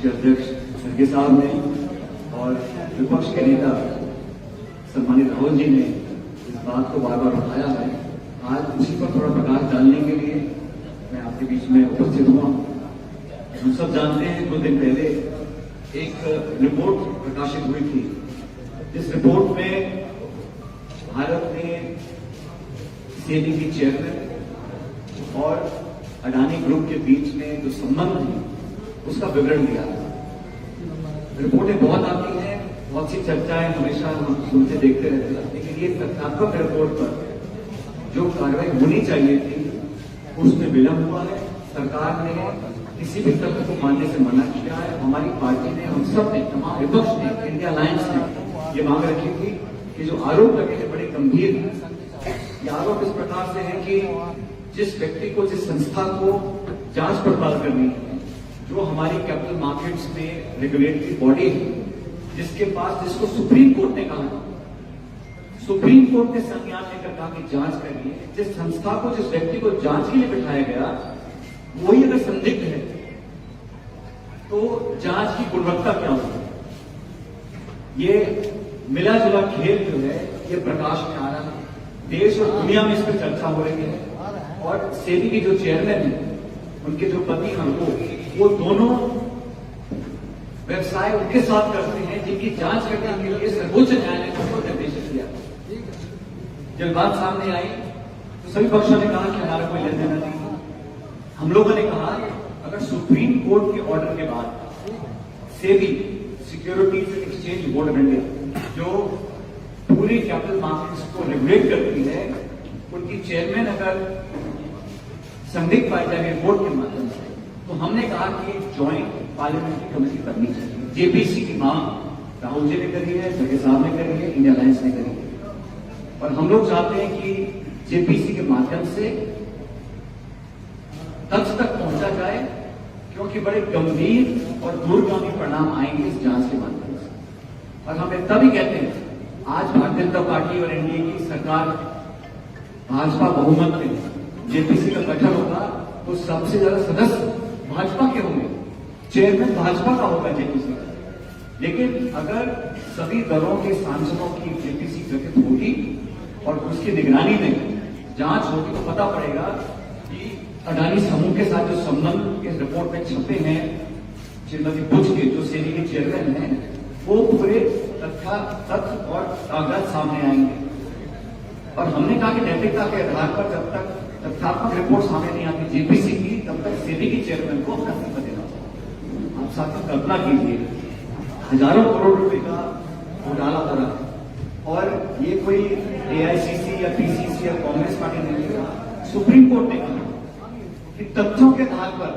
राष्ट्रीय अध्यक्ष खड़गे साहब ने और विपक्ष के नेता सम्मानित राहुल जी ने इस बात को बार बार उठाया है। आज उसी पर थोड़ा प्रकाश डालने के लिए मैं आपके बीच में उपस्थित हुआ। हम सब जानते हैं कुछ दिन पहले एक रिपोर्ट प्रकाशित हुई थी, जिस रिपोर्ट में भारत ने सेबी की चेयरमैन और अडानी ग्रुप के बीच में जो संबंध है उसका विवरण दिया था। रिपोर्टें बहुत आती हैं, बहुत सी चर्चाएं हमेशा हम सुनते देखते रहते हैं, लेकिन ये तथ्यात्मक रिपोर्ट पर जो कार्रवाई होनी चाहिए थी उसमें विलंब हुआ है। सरकार ने किसी भी तथ्य को मानने से मना किया है। हमारी पार्टी ने, हम सब ने, तमाम विपक्ष ने, इंडिया अलायंस ने ये मांग रखी थी कि जो आरोप लगे थे बड़े गंभीर हैं। ये आरोप इस प्रकार से है कि जिस व्यक्ति को, जिस संस्था को जांच पड़ताल करनी है, जो हमारी कैपिटल मार्केट्स में रेगुलेटरी बॉडी है, जिसको सुप्रीम कोर्ट ने कहा, सुप्रीम कोर्ट ने संज्ञान लेकर कहा कि जांच करिए, जिस संस्था को, जिस व्यक्ति को जांच के लिए बिठाया गया, वही अगर संदिग्ध है तो जांच की गुणवत्ता क्या होगी? ये मिला जुला खेल जो है ये प्रकाश में आ रहा है। देश और दुनिया में इस पर चर्चा हो रही है और सेबी की जो चेयरमैन है, उनके जो पति हैं, वो दोनों व्यवसाय उनके साथ करते हैं जिनकी जांच करने के लिए सर्वोच्च न्यायालय को निर्देश दिया। जब बात सामने आई तो सभी पक्षों ने कहा कि हमारा कोई लेन देना नहीं। हम लोगों ने कहा अगर सुप्रीम कोर्ट के ऑर्डर के बाद SEBI, securities exchange board of India, जो पूरी कैपिटल मार्केट्स को रेगुलेट करती है, उनकी चेयरमैन अगर संदिग्ध पाई जाए रिपोर्ट के माध्यम से, तो हमने कहा कि ज्वाइंट पार्लियामेंट्री कमेटी करनी चाहिए। जेपीसी की मांग राहुल जी ने करी है, खड़गे साहब ने करी है, इंडिया अलायंस ने करी है, और हम लोग चाहते हैं कि जेपीसी के माध्यम से तथ्य तक पहुंचा जाए, क्योंकि बड़े गंभीर और दूरगामी परिणाम आएंगे इस जांच के माध्यम से। और हम तभी कहते हैं, आज भारतीय जनता पार्टी और एनडीए की सरकार, भाजपा बहुमत में जेपीसी का गठन होगा तो सबसे ज्यादा सदस्य भाजपा के होंगे, चेयरमैन भाजपा का होगा जेपीसी का। लेकिन अगर सभी दलों के सांसदों की जेपीसी गठित होगी और उसकी निगरानी में जांच होगी, तो पता पड़ेगा कि अडानी समूह के साथ जो संबंध इस रिपोर्ट में छपे हैं, श्रीमती बुच के जो सेबी के चेयरमैन हैं, वो पूरे तथ्य और कागजात सामने आएंगे। और हमने कहा कि नैतिकता के आधार पर जब तक तथ्यात्मक रिपोर्ट सामने नहीं आती जेपीसी की, तब तक सेबी की चेयरमैन को अपना इस्तीफा देना चाहिए। आप साथ कल्पना कीजिए, हजारों करोड़ रुपए का घोटाला हो रहा है और ये कोई एआईसीसी या पीसीसी या कांग्रेस पार्टी ने नहीं कहा, सुप्रीम कोर्ट ने कहा कि तथ्यों के आधार पर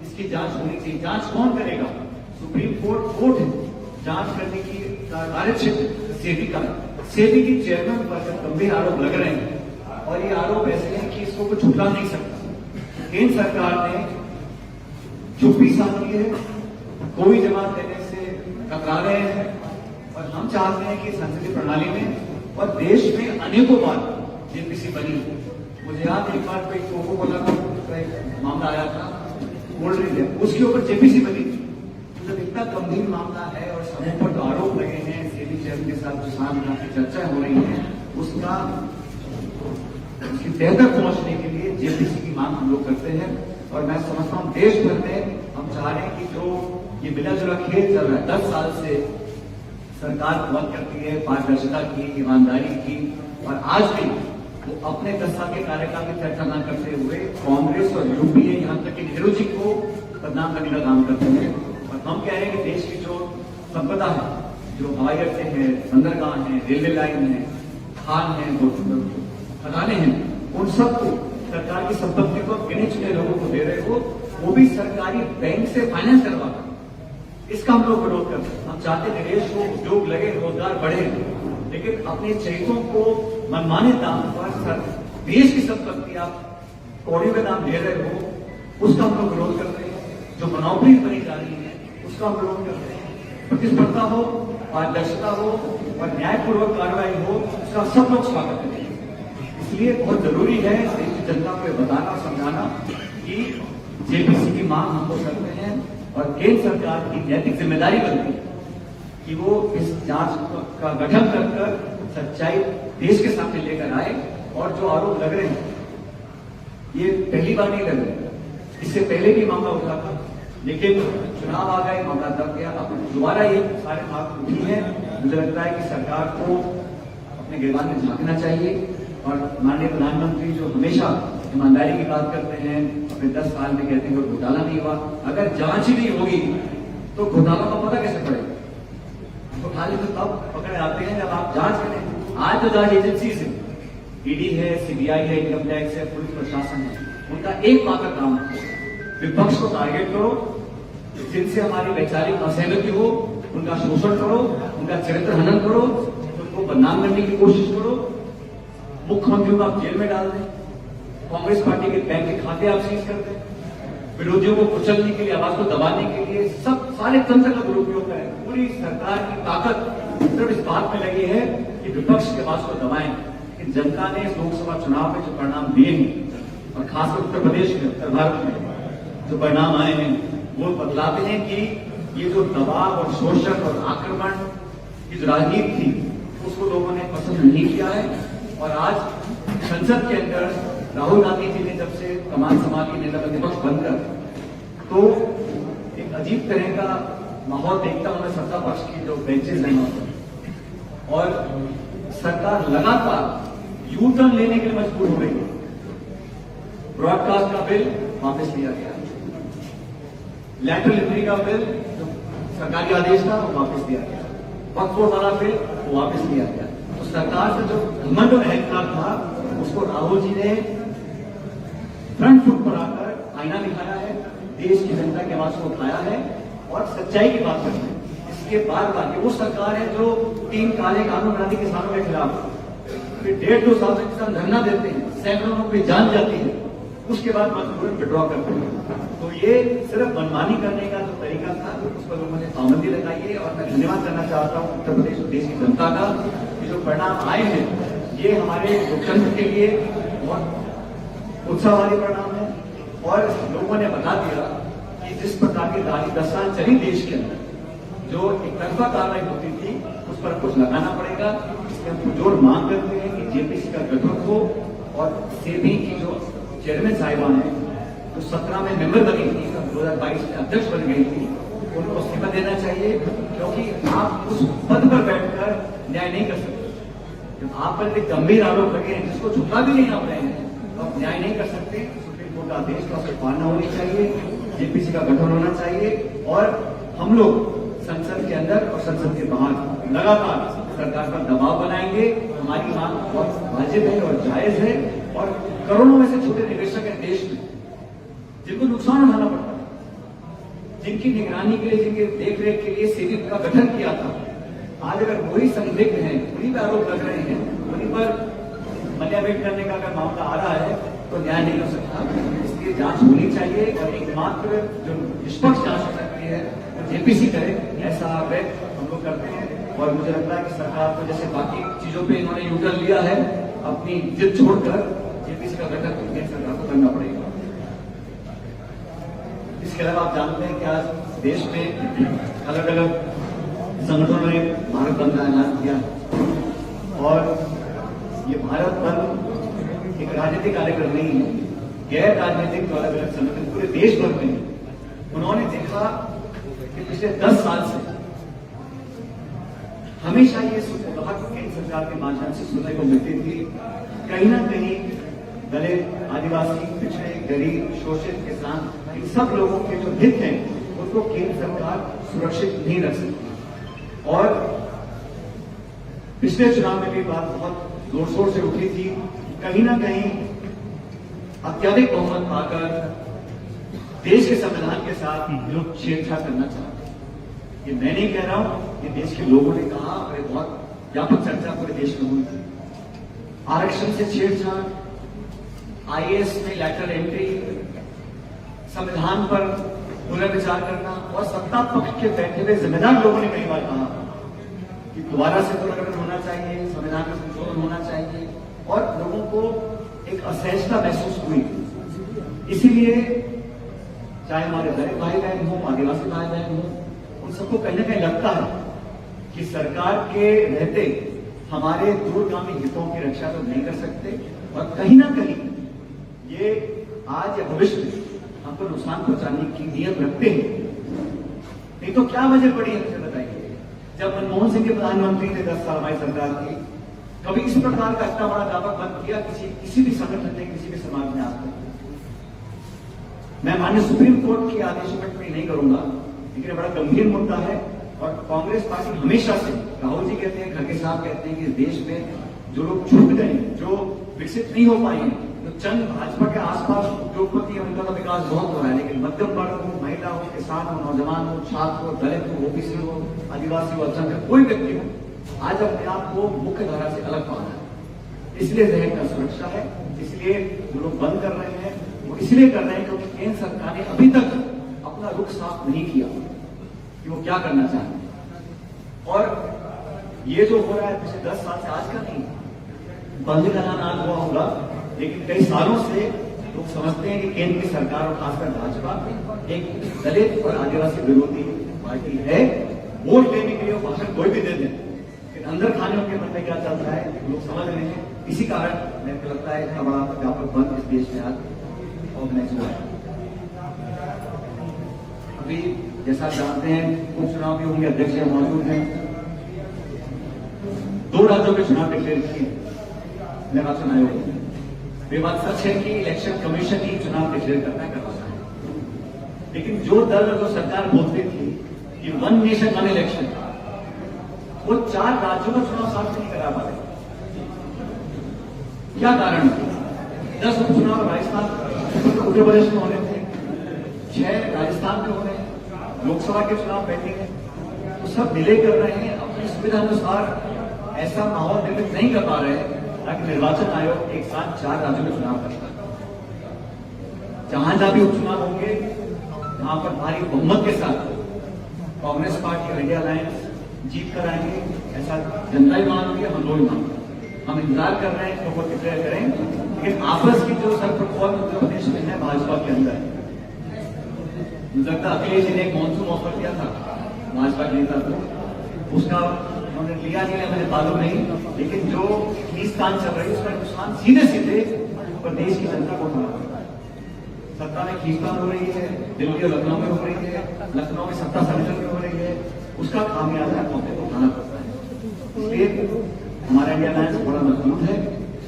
इसकी जांच होनी चाहिए। जांच कौन करेगा? सुप्रीम कोर्ट है। जांच करने की कार्य क्षेत्र सेबी का है। सेबी की चेयरमैन पर गंभीर आरोप लग रहे हैं और ये आरोप ऐसे हैं कि इसको कोई छुपा नहीं सकता। केंद्र सरकार ने चुप्पी साधी है, कोई जवाब देने से कतरा रहे हैं, और हम चाहते हैं कि संसदीय प्रणाली में और देश में अनेकों बार जेपीसी बनी। मुझे याद एक बार कोई कोको कोला का मामला आया था, कोल्ड ड्रिंक है, उसके ऊपर जेपीसी बनी। जब इतना गंभीर मामला है और समूह पर जो आरोप लगे हैं, सेबी चेयरमैन के साथ जो सामने की चर्चाएं हो रही हैं, उसकी तह तक पहुंचने के लिए जेपीसी की मांग हम लोग करते हैं। और मैं समझता हूं देश भर में हम चाह रहे हैं कि जो ये मिला जुला खेल चल रहा है, 10 साल से सरकार बहुत करती है पारदर्शिता की, ईमानदारी की, और आज भी वो अपने 10 साल के कार्यकाल की चर्चा न करते हुए कांग्रेस और यूपीए, यहां तक कि नेहरू जी को बदनाम करने का काम करते हैं। और हम कह रहे हैं कि देश की जो संपदा है, जो हवाई अड्डे हैं, बंदरगाह हैं, रेलवे लाइन है, खान है, खदाने हैं, उन सबको सरकार की संपत्ति को गिने चुने लोगों को दे रहे हो, वो भी सरकारी बैंक से फाइनेंस करवा। इसका हम लोग विरोध करते हैं। हम चाहते हैं देश को उद्योग लगे, रोजगार बढ़े, लेकिन अपने चहितों को मनमाने दाम पर देश की संपत्ति आप कौड़ी में दाम दे रहे हो, उसका हम लोग विरोध करते हैं। जो मोनोपोली बनी जा रही है उसका हम विरोध करते हैं। प्रतिस्पर्धा हो, पारदर्शिता हो और न्यायपूर्वक कार्रवाई हो, उसका सब लोग स्वागत करेंगे। इसलिए बहुत जरूरी है देश की जनता को बताना, समझाना कि जेपीसी की मांग हम लोग करते हैं और केंद्र सरकार की नैतिक जिम्मेदारी बनती है कि वो इस जांच का गठन कर सच्चाई देश के सामने लेकर आए। और जो आरोप लग रहे हैं ये पहली बार नहीं लग रहे, इससे पहले भी मामला उठा था, लेकिन चुनाव आ गए, मामला दब गया। अब दोबारा ये सारे मामले उठी है। मुझे लगता है कि सरकार को अपने गिरबान में झांकना चाहिए और माननीय प्रधानमंत्री जो हमेशा ईमानदारी की बात करते हैं, अपने 10 साल में कहते हैं कि घोटाला नहीं हुआ, अगर जांच ही नहीं होगी तो घोटाला का पता कैसे पड़ेगा? तो खाली तो तब पकड़े आते हैं जब आप जांच करें। आज तो जांच एजेंसी है, ईडी है, सीबीआई है, इनकम टैक्स है, पुलिस प्रशासन है, उनका एकमात्र काम है विपक्ष को टारगेट करो, जिनसे हमारी वैचारिक असहमति हो उनका शोषण करो, उनका चरित्र हनन करो, उनको बदनाम करने की कोशिश करो, मुख्यमंत्रियों को आप जेल में डाल दें, कांग्रेस पार्टी के बैंक के खाते आप सीज कर दें, विरोधियों को कुचलने के लिए, आवाज को दबाने के लिए सब सारे तंत्र का दुरुपयोग करें। पूरी सरकार की ताकत सिर्फ इस बात में लगी है कि विपक्ष की आवाज को दबाएं। कि जनता ने इस लोकसभा चुनाव में जो परिणाम दिए हैं और खासकर उत्तर प्रदेश में, उत्तर भारत में जो परिणाम आए हैं वो बतलाते हैं कि ये जो दबाव और शोषण और आक्रमण की जो राजनीति थी उसको लोगों ने पसंद नहीं किया है। और आज संसद के अंदर राहुल गांधी जी ने जब से कमान संभाली, नेता प्रतिपक्ष बनकर, तो एक अजीब तरह का माहौल देखता हूं मैं सत्ता पक्ष की जो बेंचेस हैं और सरकार लगातार यू टर्न लेने के लिए मजबूर हो रही है। ब्रॉडकास्ट का बिल वापस लिया गया, लैटरल एंट्री का बिल जो सरकारी आदेश था वो वापस लिया गया, वक्फ बोर्ड वाला बिल वो वापस लिया गया। तो सरकार से जो घमंड और अहंकार था उसको राहुल जी ने फ्रंट फुट पर आकर आईना दिखाया है, देश की जनता की आवाज को उठाया है और सच्चाई की बात करते हैं। इसके बार बार वो सरकार है जो 3 काले कानून बनाती किसानों के खिलाफ, फिर 1.5-2 साल से किसान धरना देते हैं, सैकड़ों लोगों की जान जाती है, उसके बाद मजबूरन विड्रॉ करते हैं। तो ये सिर्फ मनमानी करने का जो तरीका था उस पर लोगों ने पाबंदी लगाई है। और मैं धन्यवाद करना चाहता हूं उत्तर प्रदेश देश की जनता का कि जो परिणाम आए हैं ये हमारे लोकतंत्र के लिए बहुत उत्साह वाले परिणाम है। और लोगों ने बता दिया कि जिस प्रकार की 10 साल चली देश के अंदर जो एक तरफा कार्रवाई होती थी उस पर कुछ लगाना पड़ेगा। इसलिए हम पुरजोर मांग करते हैं कि जेपीसी का गठन हो और सेबी की जो चेयरमैन साहिबान है जो 17 में मेंबर बनी थी, 2022 में अध्यक्ष बन गई थी, उनको इस्तीफा देना चाहिए। क्योंकि आप उस पद पर बैठकर न्याय नहीं कर सकते। जब आप पर एक गंभीर आरोप लगे हैं जिसको झुका भी नहीं आप रहे हैं तो आप न्याय नहीं कर सकते। सुप्रीम कोर्ट का आदेश का पालना होनी चाहिए, जेपीसी का गठन होना चाहिए और हम लोग संसद के अंदर और संसद के बाहर लगातार सरकार पर दबाव बनाएंगे। हमारी मांग बहुत वाजिब है और जायज है। और करोड़ों में से छोटे निवेशक हैं देश में जिनको नुकसान उठाना पड़ता है, जिनकी निगरानी के लिए, जिनके देखरेख के लिए सेबी का गठन किया था। आज अगर वही संदिग्ध हैं, उन्हीं पर आरोप लग रहे हैं, उन्हीं पर मल्यावेट करने का अगर मामला आ रहा है तो न्याय नहीं हो सकता। इसलिए जांच होनी चाहिए और एकमात्र जो निष्पक्ष जांच हो सकती है जेपीसी करे, ऐसा आग्रह हम लोग करते हैं। और मुझे लगता है कि सरकार को जैसे बाकी चीजों पे इन्होंने यूटर्न लिया है, अपनी जिद छोड़कर जेपीसी का गठन केंद्र सरकार को करना पड़ेगा। इसके अलावा आप जानते हैं कि आज देश में अलग अलग संगठनों ने भारत बंद का ऐलान किया और ये भारत बंद एक राजनीतिक कार्यक्रम नहीं है, गैर राजनीतिक जो अलग अलग संगठन पूरे देश भर में उन्होंने देखा कि पिछले 10 साल से हमेशा ये सुबह केंद्र सरकार के माध्यम से सुनने को मिलती थी, कहीं ना कहीं दलित, आदिवासी, पिछड़े, गरीब, शोषित, किसान, इन सब लोगों के जो हित हैं उनको केंद्र सरकार सुरक्षित नहीं रख सकती। और पिछले चुनाव में भी बात बहुत जोर शोर से उठी थी, कहीं ना कहीं अत्यधिक बहुमत पाकर देश के संविधान के साथ लोग छेड़छाड़ करना चाहते हैं। ये मैं नहीं कह रहा हूं, ये देश के लोगों ने कहा और बहुत व्यापक चर्चा पूरे देश में हुई थी। आरक्षण से छेड़छाड़, आईएएस में लैटरल एंट्री, संविधान पर पुनर्विचार करना और सत्ता पक्ष के बैठे हुए जिम्मेदार लोगों ने कई बार कहा कि दोबारा से पुनर्गठन होना चाहिए, संविधान में संशोधन होना चाहिए और लोगों को एक असहजता महसूस हुई। इसीलिए चाहे हमारे दलित भाई बहन हो, आदिवासी भाई बहन हो, उन सबको कहीं ना कहीं लगता है कि सरकार के रहते हमारे दूरगामी हितों की रक्षा तो नहीं कर सकते और कहीं ना कहीं ये आज या भविष्य में हमको नुकसान पहुंचाने की नीयत रखते हैं। नहीं तो क्या वजह पड़ी है मुझे बताइए। जब मनमोहन सिंह के प्रधानमंत्री थे 10 साल हमारी सरकार की, कभी इस प्रकार का इतना बड़ा दावा बंद किया किसी भी संगठन ने, किसी भी समाज ने आज तक। मैं माननीय सुप्रीम कोर्ट के आदेशों पर टिप्पणी नहीं करूंगा, लेकिन बड़ा गंभीर मुद्दा है और कांग्रेस पार्टी हमेशा से, राहुल जी कहते हैं, खड़गे साहब कहते हैं कि देश में जो लोग छूट गए, जो विकसित नहीं हो पाए, तो चंद भाजपा के आसपास उद्योगपति, उनका तो विकास बहुत हो रहा है, लेकिन मध्यम वर्ग हो, महिला हो, किसान हो, नौजवान हो, छात्र हो, दलित हो, ओबीसी हो, आदिवासी हो, अल्पसंख्यक कोई व्यक्ति हो, आज अपने आप को मुख्य धारा से अलग पा रहा है। इसलिए जहर का सुरक्षा है, इसलिए जो लोग बंद कर रहे हैं वो इसलिए कर रहे हैं क्योंकि केंद्र सरकार ने अभी तक अपना रुख साफ नहीं किया कि वो क्या करना चाहते हैं। और ये जो हो रहा है पिछले 10 साल से, आज का नहीं, बंद का नाम हुआ होगा, लेकिन कई सालों से लोग समझते हैं कि केंद्र की सरकार और खासकर भाजपा एक दलित और आदिवासी विरोधी पार्टी है। वोट लेने के लिए भाषण कोई भी दे दे, लेकिन अंदर खाने के मन में क्या चल रहा है लोग समझ रहे हैं। इसी कारण मेरे को लगता है इतना बड़ा व्यापक बंद इस देश में आज ऑर्गेनाइज हुआ है। अभी जैसा जानते हैं उपचुनाव भी होंगे, अध्यक्ष मौजूद हैं, 2 राज्यों के चुनाव डिक्लेयर किए निर्वाचन आयोग ने। ये बात सच है कि इलेक्शन कमीशन ही चुनाव डिक्लेयर करना है, लेकिन जो दल जो सरकार बोलती थी कि 1 नेशन 1 इलेक्शन, वो 4 राज्यों का चुनाव साथ नहीं करा पा रहे। क्या कारण? 10 उपचुनाव राजस्थान, उत्तर प्रदेश में होने थे, 6 राजस्थान में हो रहे हैं, लोकसभा के चुनाव पेंडिंग है, तो सब डिले कर रहे हैं, अपनी सुविधा अनुसार ऐसा माहौल निर्मित नहीं कर पा रहे ताकि निर्वाचन आयोग एक साथ 4 राज्यों में चुनाव कर पाए। जहां जहां भी उपचुनाव होंगे वहां पर भारी बहुमत के साथ कांग्रेस पार्टी और इंडिया अलायंस जीत कर आएंगे, ऐसा जनता ही मान रही है, हम लोग मान रहे हैं। हम इंतजार कर रहे हैं तो वो डिक्लेयर करें, लेकिन आपस की जो सरप्रखोल उत्तर प्रदेश में है भाजपा के अंदर, मुझे लगता है अखिलेश जी ने एक मॉनसून ऑफर किया था भाजपा के नेता को, उसका उन्होंने लिया नहीं, मुझे मालूम नहीं, लेकिन जो खींचतान चल रही है उसका नुकसान सीधे सीधे प्रदेश की जनता को उठाना पड़ता है। सत्ता में खींचतान हो रही है, दिल्ली और लखनऊ में हो रही है, लखनऊ में सत्ता संगठन में हो रही है, उसका खामियाजा मौके को उठाना पड़ता है। इसलिए हमारा इंडिया अलायंस बड़ा मजबूत है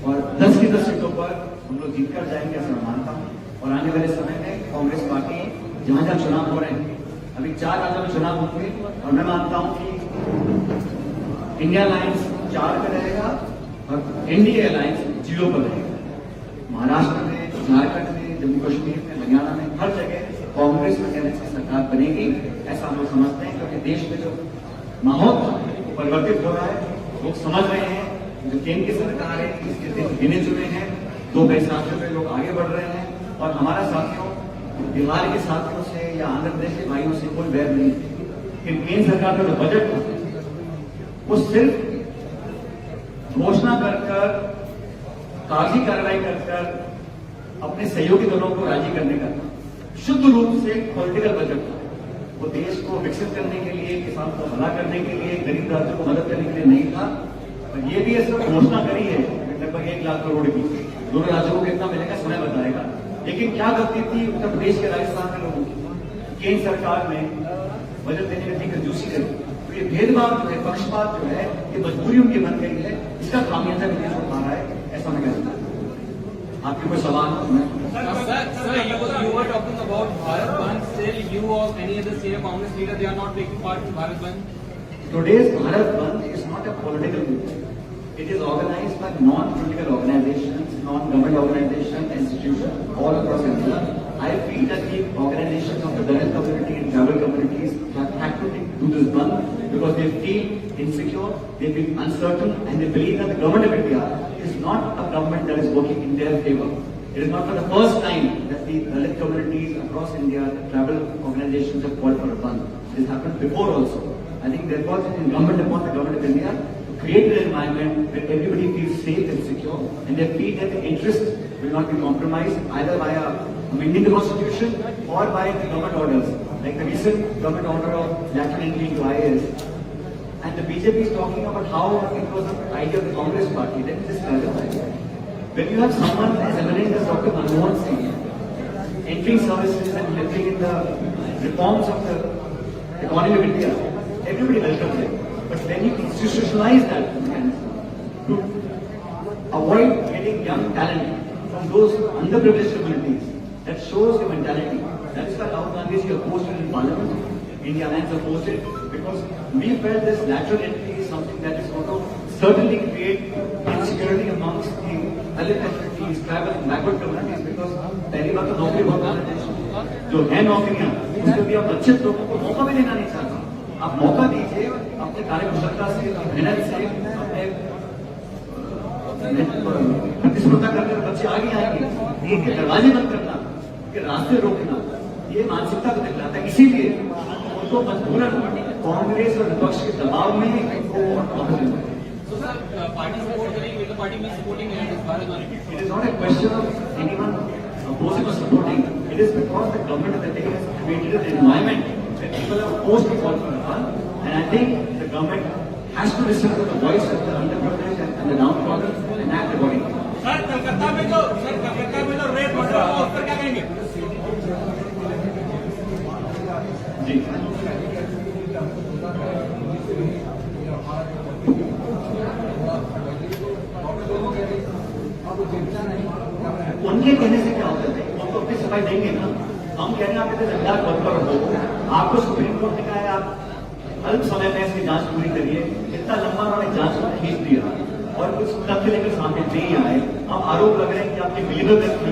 और 10 की 10 सीटों पर हम लोग जीत कर जाएंगे, ऐसा मैं मानता हूं। और आने वाले समय में कांग्रेस पार्टी जहां जहां चुनाव हो रहे हैं, अभी 4 राज्यों में चुनाव होंगे, और मैं मानता हूं कि इंडिया अलायंस 4 पे रहेगा और एनडीए अलायंस 0 पर रहेगा। महाराष्ट्र में, झारखंड में, जम्मू कश्मीर में, हरियाणा में, हर जगह कांग्रेस और कांग्रेस की सरकार बनेगी, ऐसा हम लोग समझते हैं। क्योंकि देश में जो माहौल परिवर्तित हो रहा है, लोग समझ रहे हैं जो केंद्र की सरकार है इसके गिने चुने हैं, 2 पैसे में लोग आगे बढ़ रहे हैं। और हमारा साथियों, बिहार के साथियों से या आंध्र प्रदेश के भाइयों से कोई वैर नहीं, लेकिन केंद्र सरकार का जो बजट था वो सिर्फ घोषणा कर कागजी कार्रवाई कर अपने सहयोगी दलों को राजी करने का था, शुद्ध रूप से पॉलिटिकल बजट था। वो देश को विकसित करने के लिए, किसान को भला करने के लिए, गरीब राज्यों को मदद करने के लिए नहीं था। और ये भी सिर्फ घोषणा करी है लगभग 1 लाख करोड़ की, दोनों राज्यों को कितना मिलेगा समय बताएगा। लेकिन क्या गलती थी उत्तर प्रदेश के, राजस्थान के लोगों की? केंद्र सरकार ने बजट देने में इतनी कंजूसी करी, तो ये भेदभाव जो है, पक्षपात जो है, ये मजबूरी उनकी बन गई है, इसका खामियाजा भी देश उठा रहा है, ऐसा मैं कहता हूं। आपके कोई सवाल हो? Sir, you were talking about Bharat Bandh. Still, you or any other senior Congress leader, they are not taking part in Bharat Bandh. Today's Bharat Bandh is not a political movement. It is organized by non-political organizations, non-government organizations, institutions all across India. I feel that the organizations of the Dalit community and tribal communities have had to do this bandh because they feel insecure, they feel uncertain, and they believe that the government of India is not a government that is working in their favor. It is not for the first time that the Dalit communities across India, the tribal organizations have called for a bandh. This happened before also. I think therefore it is incumbent upon the government of India to create an environment where everybody feels safe and secure, and they feel that the interest will not be compromised either via amending the constitution or by the government orders, like the recent government order of lateral entry into IAS. And the BJP is talking about how it was an idea of the Congress party. Let me just clarify. When you have someone as eminent as Dr. Manmohan Singh entering services and helping in the reforms of the economy of India, everybody welcomes it. But when you institutionalize that to avoid getting young talent from those underprivileged communities, that shows your mentality. That is why Rahul Gandhi ji opposed it in Parliament. India Alliance opposed it because we felt this lateral entry is something that is going to certainly create insecurity amongst the Dalit communities, tribal and backward communities. Because पहली बात तो नौकरी बहुत कम है, जो है नौकरियां उसको भी आप अच्छे लोगों को मौका भी देना नहीं चाहते। आप मौका दीजिए अपने कार्यकुशलता से, मेहनत से, अपने प्रतिस्पर्धा करके बच्चे आगे आएंगे। ये दरवाजे बंद करना, के रास्ते रोकना, ये मानसिकता को दिखलाता है। इसीलिए उनको मजबूरन कांग्रेस और विपक्ष के दबाव में इनको मौका देना है। So sir, party support करेंगे, will the party be supporting Bharat Bharat? It is not a question of anyone opposing or supporting. It is because the government of the day has created an environment where people are forced to fall for the fun. And I think the government has to listen to the voice of the underprivileged and the downtrodden and act accordingly. Sir Calcutta में जो rape murder हुआ उस पर क्या कहेंगे? जी उनके कहने से क्या होता है? वो तो अपनी सफाई देंगे ना। हम कह रहे हैं आप इतने जंगलात बंद करो, आपको सुप्रीम कोर्ट ने कहा है आप अल्प समय में इसकी जांच पूरी करिए। इतना लंबा उन्होंने जांच खींच दिया और कुछ तथ्य लेकर सामने नहीं आए। अब आरोप लग रहे हैं कि आपके मिलीनियर व्यक्ति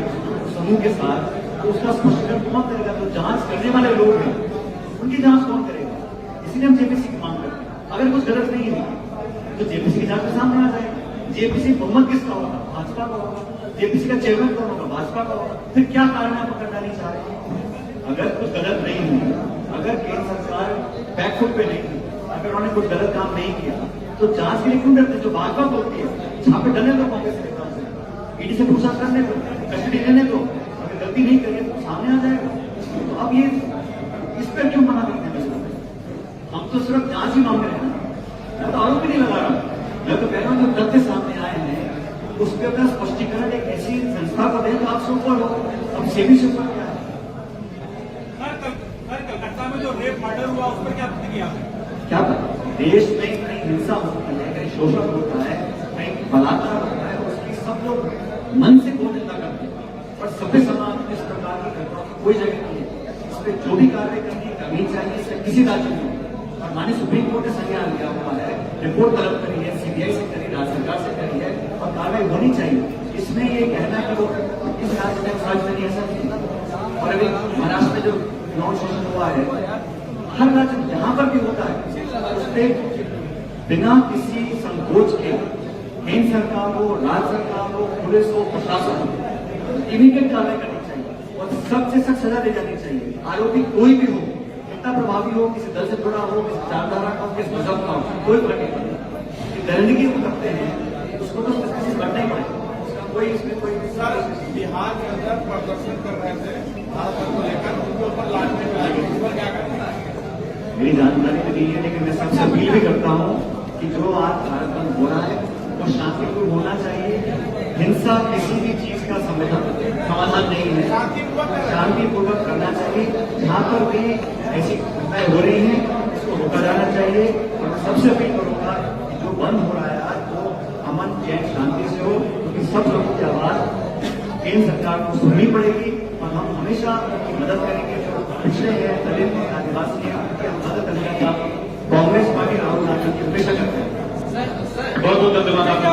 समूह के साथ, तो उसका स्पष्टीकरण कौन करेगा? तो जांच करने वाले लोग हैं, उनकी जांच कौन करेगा? इसीलिए हम जेपीसी की मांग करते हैं। अगर कुछ गलत नहीं है तो जेपीसी की जांच के सामने आ जाएगा। जेपीसी बहुमत किसका होगा? भाजपा का होगा। जेपीसी का चेयरमैन कौन होगा? भाजपा का होगा। फिर क्या कारण है आप पकड़ना नहीं चाह रहे? अगर कुछ गलत नहीं हुआ, अगर केंद्र सरकार बैकफुट पे नहीं थी, अगर उन्होंने कुछ गलत काम नहीं किया, तो जांच के लिए क्यों डरते? जो भाजपा बोलती है छापे डलने दो कांग्रेस के नेताओं से, ईडी से पूछताछ करने दो, कस्टडी लेने दो, अगर गलती नहीं करिए तो सामने आ जाएगा। तो अब ये इस पर क्यों मना करते हैं? हम तो सिर्फ जांच ही मांग रहे हैं ना, मैं तो आरोप ही नहीं लगा रहा। मैं तो कह रहा हूँ जो तथ्य सामने आए हैं उस पर अपना स्पष्टीकरण एक ऐसी संस्था को दें तो आप ऊपर हो। अब सेबी से ऊपर क्या है? कलकत्ता में जो रेप मर्डर हुआ उस पर क्या प्रतिक्रिया? क्या देश में कहीं हिंसा होती है, कहीं शोषण होता है, कहीं बलात्कार होता है, उसकी सब लोग मन से को निंदा करते हैं। और सभ्य समाज में इस प्रकार की घटनाओं की कोई जगह नहीं है। इस पर जो भी कार्रवाई करनी चाहिए इससे किसी राज्य में। और माननीय सुप्रीम कोर्ट ने संज्ञान लिया हुआ है, रिपोर्ट तलब करी है, सीबीआई से करी, राज्य सरकार से करी है और कार्रवाई होनी चाहिए। इसमें ये कहना कि वो इस राज्य में, उस राज्य में नहीं, ऐसा नहीं। और अभी महाराष्ट्र में जो यौन शोषण हुआ है, हर राज्य जहां पर भी होता है उस पर बिना किसी संकोच के केंद्र सरकार हो, राज्य सरकार हो, पुलिस हो, प्रशासन हो, इमीडिएट कार्रवाई करनी चाहिए और सख्त से सख्त सजा दी जानी चाहिए। आरोपी कोई भी हो, कितना प्रभावी हो, किसी दल से जुड़ा हो, किसी विचारधारा का हो, किस मजहब का हो, कोई फर्क नहीं पड़ता। दरिंदगी वो करते हैं उसको तो किसी बढ़ना ही पड़ेगा। उसका कोई इसमें कोई बिहार के अंदर प्रदर्शन कर रहे थे भारत को लेकर, उनके ऊपर लाठियां चलाई गई, इस पर क्या करना है? मेरी जानकारी तो नहीं है, लेकिन मैं सबसे अपील भी करता हूँ कि जो आज भारत बंद हो रहा है वो शांतिपूर्ण होना चाहिए। हिंसा किसी भी चीज का समाधान नहीं है, शांतिपूर्वक करना चाहिए। जहाँ पर भी ऐसी घटनाएं हो रही हैं इसको रोका जाना चाहिए। और मैं सबसे अपील करूंगा कि जो बंद हो रहा है आज वो अमन, चैन, शांति से हो, क्योंकि सब लोगों की आवाज केंद्र सरकार को सुननी पड़ेगी और हम हमेशा उनकी मदद करेंगे। जो पिछड़े हैं, दलित हैं, आदिवासी हैं, उनकी हम मदद करने का काम कांग्रेस पार्टी राहुल गांधी की हमेशा करते हैं। बहुत बहुत धन्यवाद आपका।